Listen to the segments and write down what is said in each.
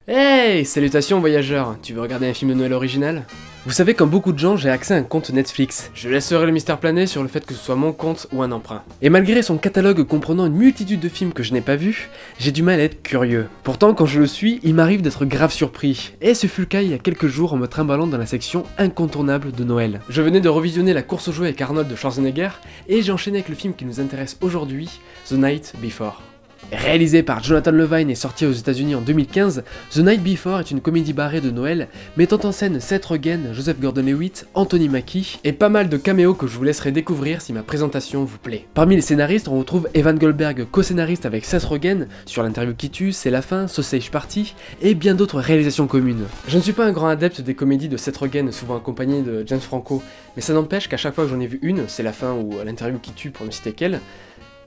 Hey, salutations voyageurs, tu veux regarder un film de Noël original? Vous savez, comme beaucoup de gens, j'ai accès à un compte Netflix. Je laisserai le mystère planer sur le fait que ce soit mon compte ou un emprunt. Et malgré son catalogue comprenant une multitude de films que je n'ai pas vus, j'ai du mal à être curieux. Pourtant, quand je le suis, il m'arrive d'être grave surpris. Et ce fut le cas il y a quelques jours en me trimballant dans la section incontournable de Noël. Je venais de revisionner La course aux jouets avec Arnold de Schwarzenegger, et j'ai enchaîné avec le film qui nous intéresse aujourd'hui, The Night Before. Réalisé par Jonathan Levine et sorti aux États-Unis en 2015, The Night Before est une comédie barrée de Noël mettant en scène Seth Rogen, Joseph Gordon-Levitt, Anthony Mackie et pas mal de caméos que je vous laisserai découvrir si ma présentation vous plaît. Parmi les scénaristes, on retrouve Evan Goldberg, co-scénariste avec Seth Rogen sur L'interview qui tue, C'est la fin, Sausage Party et bien d'autres réalisations communes. Je ne suis pas un grand adepte des comédies de Seth Rogen, souvent accompagné de James Franco, mais ça n'empêche qu'à chaque fois que j'en ai vu une, C'est la fin ou L'interview qui tue pour ne citer qu'elle,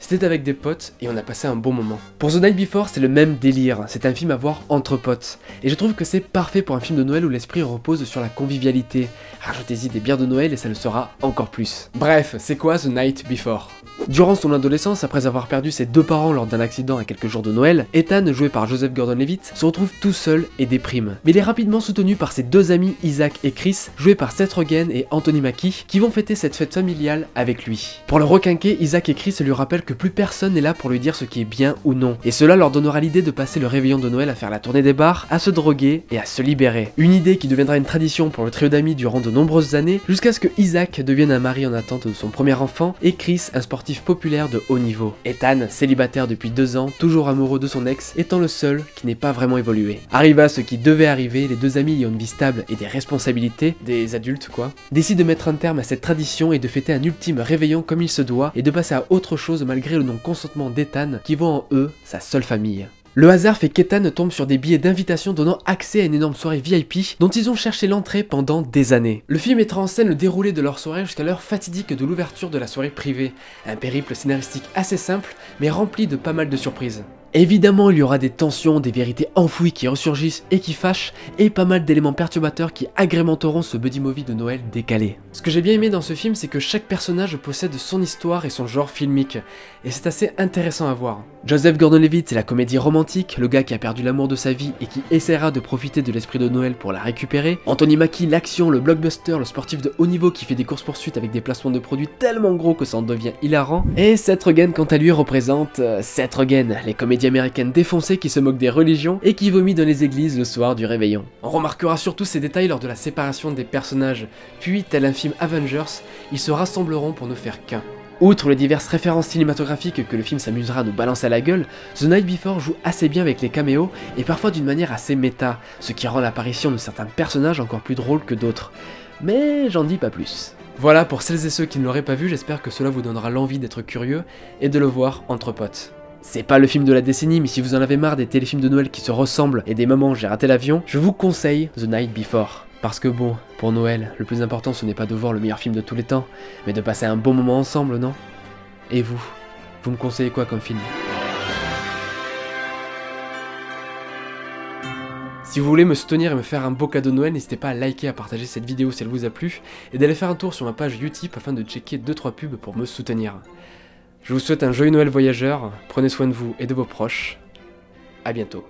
c'était avec des potes et on a passé un bon moment. Pour The Night Before, c'est le même délire, c'est un film à voir entre potes. Et je trouve que c'est parfait pour un film de Noël où l'esprit repose sur la convivialité. Rajoutez-y des bières de Noël et ça le sera encore plus. Bref, c'est quoi The Night Before? Durant son adolescence, après avoir perdu ses deux parents lors d'un accident à quelques jours de Noël, Ethan, joué par Joseph Gordon-Levitt, se retrouve tout seul et déprime. Mais il est rapidement soutenu par ses deux amis Isaac et Chris, joués par Seth Rogen et Anthony Mackie, qui vont fêter cette fête familiale avec lui. Pour le requinquer, Isaac et Chris lui rappellent que plus personne n'est là pour lui dire ce qui est bien ou non. Et cela leur donnera l'idée de passer le réveillon de Noël à faire la tournée des bars, à se droguer et à se libérer. Une idée qui deviendra une tradition pour le trio d'amis durant de nombreuses années, jusqu'à ce que Isaac devienne un mari en attente de son premier enfant, et Chris un sportif populaire de haut niveau. Ethan, célibataire depuis 2 ans, toujours amoureux de son ex, étant le seul qui n'est pas vraiment évolué. Arriva ce qui devait arriver, les deux amis ayant une vie stable et des responsabilités, des adultes quoi, décident de mettre un terme à cette tradition et de fêter un ultime réveillon comme il se doit, et de passer à autre chose malgré le non-consentement d'Ethan, qui voit en eux sa seule famille. Le hasard fait qu'Ethan tombe sur des billets d'invitation donnant accès à une énorme soirée VIP dont ils ont cherché l'entrée pendant des années. Le film mettra en scène le déroulé de leur soirée jusqu'à l'heure fatidique de l'ouverture de la soirée privée. Un périple scénaristique assez simple mais rempli de pas mal de surprises. Évidemment, il y aura des tensions, des vérités enfouies qui ressurgissent et qui fâchent, et pas mal d'éléments perturbateurs qui agrémenteront ce buddy movie de Noël décalé. Ce que j'ai bien aimé dans ce film, c'est que chaque personnage possède son histoire et son genre filmique, et c'est assez intéressant à voir. Joseph Gordon-Levitt, c'est la comédie romantique, le gars qui a perdu l'amour de sa vie et qui essaiera de profiter de l'esprit de Noël pour la récupérer. Anthony Mackie, l'action, le blockbuster, le sportif de haut niveau qui fait des courses-poursuites avec des placements de produits tellement gros que ça en devient hilarant. Et Seth Rogen, quant à lui, représente Seth Rogen, les comédies américaine défoncée qui se moque des religions et qui vomit dans les églises le soir du réveillon. On remarquera surtout ces détails lors de la séparation des personnages, puis tel un film Avengers, ils se rassembleront pour ne faire qu'un. Outre les diverses références cinématographiques que le film s'amusera à nous balancer à la gueule, The Night Before joue assez bien avec les caméos et parfois d'une manière assez méta, ce qui rend l'apparition de certains personnages encore plus drôle que d'autres. Mais j'en dis pas plus. Voilà, pour celles et ceux qui ne l'auraient pas vu, j'espère que cela vous donnera l'envie d'être curieux et de le voir entre potes. C'est pas le film de la décennie, mais si vous en avez marre des téléfilms de Noël qui se ressemblent et des moments où j'ai raté l'avion, je vous conseille The Night Before. Parce que bon, pour Noël, le plus important ce n'est pas de voir le meilleur film de tous les temps, mais de passer un bon moment ensemble, non? Et vous me conseillez quoi comme film? Si vous voulez me soutenir et me faire un beau cadeau de Noël, n'hésitez pas à liker, à partager cette vidéo si elle vous a plu, et d'aller faire un tour sur ma page Utip afin de checker 2-3 pubs pour me soutenir. Je vous souhaite un joyeux Noël voyageur, prenez soin de vous et de vos proches, à bientôt.